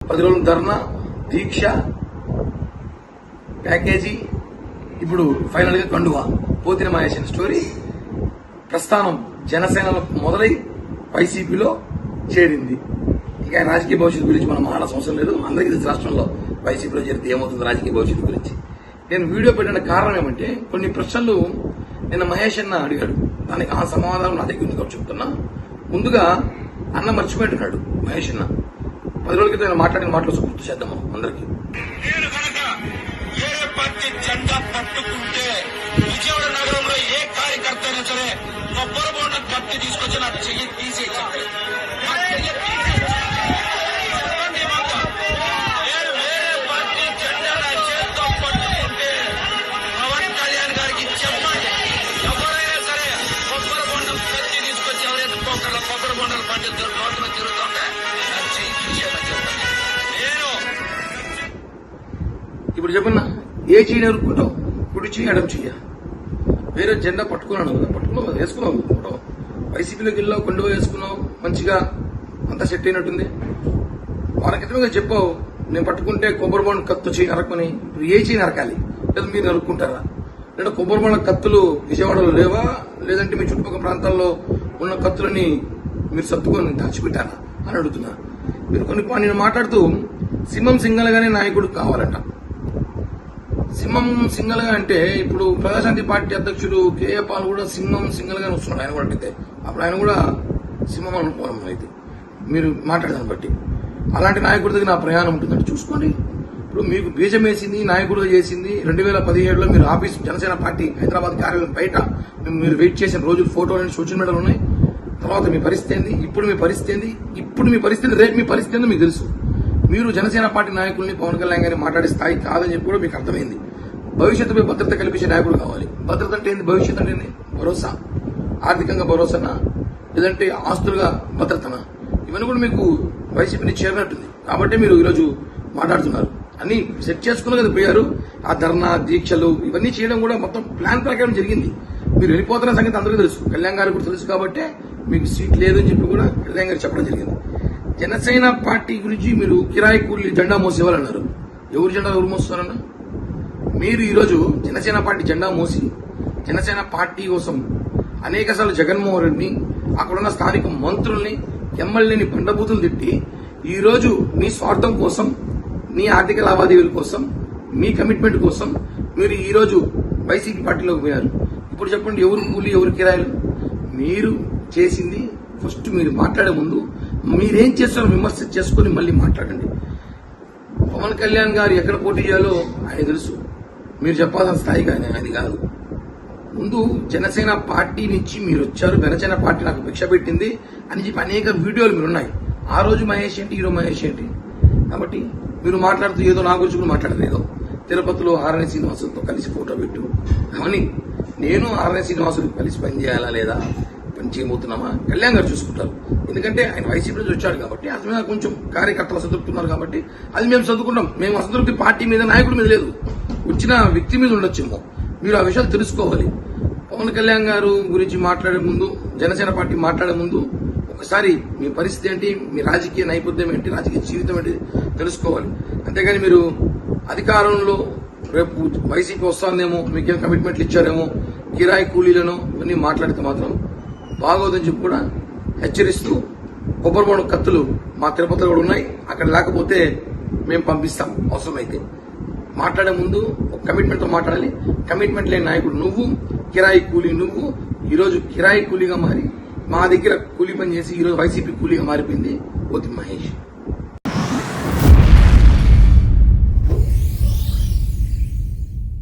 10 రోజుల ధర్నా దీక్ష ప్యాకేజీ, ఇప్పుడు ఫైనల్ గా కండువా. పోతిన మహేష్ స్టోరీ ప్రస్థానం జనసేనలో మొదలై వైసీపీలో చేరింది. ఇక ఆయన రాజకీయ భవిష్యత్తు గురించి మనం మాట్లాడాల్సిన అవసరం లేదు. అందరికీ తెలుసు రాష్ట్రంలో వైసీపీలో చేరితే ఏమవుతుంది రాజకీయ భవిష్యత్తు గురించి. నేను వీడియో పెట్టిన కారణం ఏమంటే కొన్ని ప్రశ్నలు నిన్న మహేష్ అన్న అడిగాడు. దానికి ఆ సమాధానం నా దగ్గర ఉంది చెప్తున్నా. ముందుగా అన్న మర్చిపోయింటున్నాడు మహేష్ అన్న. 10 రోజుల క్రితం మాట్లాడిన మాటలు గుర్తు చేద్దాం మనం అందరికీ. జెండా పట్టుకుంటే విజయవాడ నగరంలో ఏ కార్యకర్త అయినా సరే కొబ్బరి బోండం కత్తి తీసుకొచ్చి నాకు చెయ్యి తీసేయచ్చు. నేను వేరే పార్టీ జెండా నా చేతితో పట్టుకుంటే పవన్ కళ్యాణ్ గారికి చెప్పండి. ఎవరైనా సరే కొబ్బరి బోండం కత్తి తీసుకొచ్చి ఎవరైతే కొబ్బరి బోండాలు పండిద్దరు రోడ్డున తిరుగుతుంటే నాకు చెయ్యి తీసేయమని చెప్పండి. నేను ఇప్పుడు చెప్పన్నా ఏ చెయ్యి నరుక్కుంటావు? కుడి చెయ్యి ఎడమ చెయ్య. వేరే జెండా పట్టుకున్నాను కదా, పట్టుకున్నావు వేసుకున్నావు అనుకుంటావు. వైసీపీలోకి వెళ్ళావు, కొండ వేసుకున్నావు, మంచిగా అంతా సెట్ అయినట్టుంది. వాళ్ళ క్రితమే చెప్పావు నేను పట్టుకుంటే కొబ్బరి బొండ కత్తు చెయ్యి నరకమని. ఇప్పుడు ఏ చెయ్యి నరకాలి? లేదా మీరు నరుక్కుంటారా? లేదా కొబ్బరి బొండ కత్తులు విజయవాడలో లేవా? లేదంటే మీ చుట్టుపక్కల ప్రాంతాల్లో ఉన్న కత్తులని మీరు సర్దుకొని దాచిపెట్టారా అని అడుగుతున్నా. మీరు కొన్ని నేను మాట్లాడుతూ సింహం సింగల్గానే నాయకుడు కావాలట. సింహం సింగల్ గా అంటే ఇప్పుడు ప్రజాశాంతి పార్టీ అధ్యక్షుడు కేఏ పాల్ కూడా సింహం సింగల్ గానే వస్తున్నాడు. ఆయన కూడా అడిగితే అప్పుడు ఆయన కూడా సింహం అనుకోవడం అయితే మీరు మాట్లాడదాన్ని బట్టి అలాంటి నాయకుడి దగ్గర నా ప్రయాణం ఉంటుందంటే చూసుకోండి. ఇప్పుడు మీకు బీజం వేసింది, నాయకుడిగా చేసింది 2017లో మీరు ఆఫీస్ జనసేన పార్టీ హైదరాబాద్ కార్యాలయం బయట మీరు వెయిట్ చేసిన రోజులు ఫోటోలు సోషల్ మీడియాలో ఉన్నాయి. తర్వాత మీ పరిస్థితి ఏంది, ఇప్పుడు మీ పరిస్థితి ఏంది, రేపు మీ పరిస్థితి ఏందో మీకు తెలుసు. మీరు జనసేన పార్టీ నాయకుల్ని పవన్ కళ్యాణ్ గారిని మాట్లాడే స్థాయి కాదని చెప్పి కూడా మీకు అర్థమైంది. భవిష్యత్తుపై భద్రత కల్పించే నాయకుడు కావాలి. భద్రత అంటే ఏంది? భవిష్యత్తు అంటే ఏంది? భరోసా, ఆర్థికంగా భరోసానా లేదంటే ఆస్తులుగా భద్రతనా? ఇవన్నీ కూడా మీకు వైసీపీని చేరినట్టుంది. కాబట్టి మీరు ఈరోజు మాట్లాడుతున్నారు. అన్ని సెట్ చేసుకున్న కదా పోయారు. ఆ ధర్నా దీక్షలు ఇవన్నీ చేయడం కూడా మొత్తం ప్లాన్ ప్రకారం జరిగింది. మీరు వెళ్ళిపోతున్న సంగతి అందరికీ తెలుసు, కళ్యాణ్ గారికి కూడా తెలుసు. కాబట్టి మీకు సీట్ లేదని చెప్పి కూడా కళ్యాణ్ గారు చెప్పడం జరిగింది. జనసేన పార్టీ గురించి మీరు కిరాయి కూలీ జెండా మోసేవాళ్ళన్నారు. ఎవరు జెండా ఎవరు మోస్తున్నారన్న? మీరు ఈరోజు జనసేన పార్టీ జెండా మోసి జనసేన పార్టీ కోసం అనేకసార్లు జగన్మోహన్ రెడ్డిని, అక్కడున్న స్థానిక మంత్రుల్ని, ఎమ్మెల్యేని బండబూతులు తిట్టి ఈరోజు మీ స్వార్థం కోసం, మీ ఆర్థిక లావాదేవీల కోసం, మీ కమిట్మెంట్ కోసం మీరు ఈరోజు వైసీపీ పార్టీలోకి పోయారు. ఇప్పుడు చెప్పండి, ఎవరు కూలీ ఎవరు కిరాయిలు? మీరు చేసింది ఫస్ట్ మీరు మాట్లాడే ముందు మీరేం చేస్తారో విమర్శ చేసుకుని మళ్ళీ మాట్లాడండి. పవన్ కళ్యాణ్ గారు ఎక్కడ పోటీ చేయాలో ఆయన తెలుసు. మీరు చెప్పాల్సిన స్థాయికి అది కాదు. ముందు జనసేన పార్టీ నుంచి మీరు వచ్చారు, జనసేన పార్టీ నాకు భిక్ష పెట్టింది అని చెప్పి అనేక వీడియోలు మీరున్నాయి. ఆ రోజు మహేష్ ఏంటి, ఈరోజు మహేష్ ఏంటి? కాబట్టి మీరు మాట్లాడుతూ ఏదో నా గురించి కూడా మాట్లాడలేదు. ఏదో తిరుపతిలో ఆర్ఎన్ శ్రీనివాసులతో కలిసి ఫోటో పెట్టు అవన్నీ నేను ఆర్ఎన్ శ్రీనివాసులు కలిసి పనిచేయాలా లేదా, పని చేయబోతున్నామా కళ్యాణ్ గారు చూసుకుంటారు. ఎందుకంటే ఆయన వైసీపీ నుంచి వచ్చాడు కాబట్టి అతని మీద కొంచెం కార్యకర్తలు అసంతృప్తున్నారు కాబట్టి అది మేము చదువుకుంటాం. మేము అసంతృప్తి పార్టీ మీద నాయకుడి మీద లేదు, వచ్చిన వ్యక్తి మీద ఉండొచ్చేమో. మీరు ఆ విషయాలు తెలుసుకోవాలి. పవన్ కళ్యాణ్ గారు గురించి మాట్లాడే ముందు, జనసేన పార్టీ మాట్లాడే ముందు ఒకసారి మీ పరిస్థితి ఏంటి, మీ రాజకీయ నైపుణ్యం ఏంటి, రాజకీయ జీవితం ఏంటి తెలుసుకోవాలి. అంతేగాని మీరు అధికారంలో రేపు వైసీపీ వస్తుందేమో, మీకేం కమిట్మెంట్లు ఇచ్చారేమో, కిరాయి కూలీలను ఇవన్నీ మాట్లాడితే మాత్రం బాగోదని చెప్పి కూడా హెచ్చరిస్తూ, కొబ్బరి బొండ కత్తులు మా తిరుపతిలో కూడా ఉన్నాయి, అక్కడ లేకపోతే మేము పంపిస్తాం అవసరమైతే. మాట్లాడే ముందు ఒక కమిట్మెంట్ తో మాట్లాడాలి. కమిట్మెంట్ లేని నాయకుడు నువ్వు, కిరాయి కూలీ నువ్వు. ఈరోజు కిరాయి కూలీగా మారి మా దగ్గర కూలీ పని చేసి ఈరోజు వైసీపీ కూలీగా మారిపోయింది పోతి మహేష్.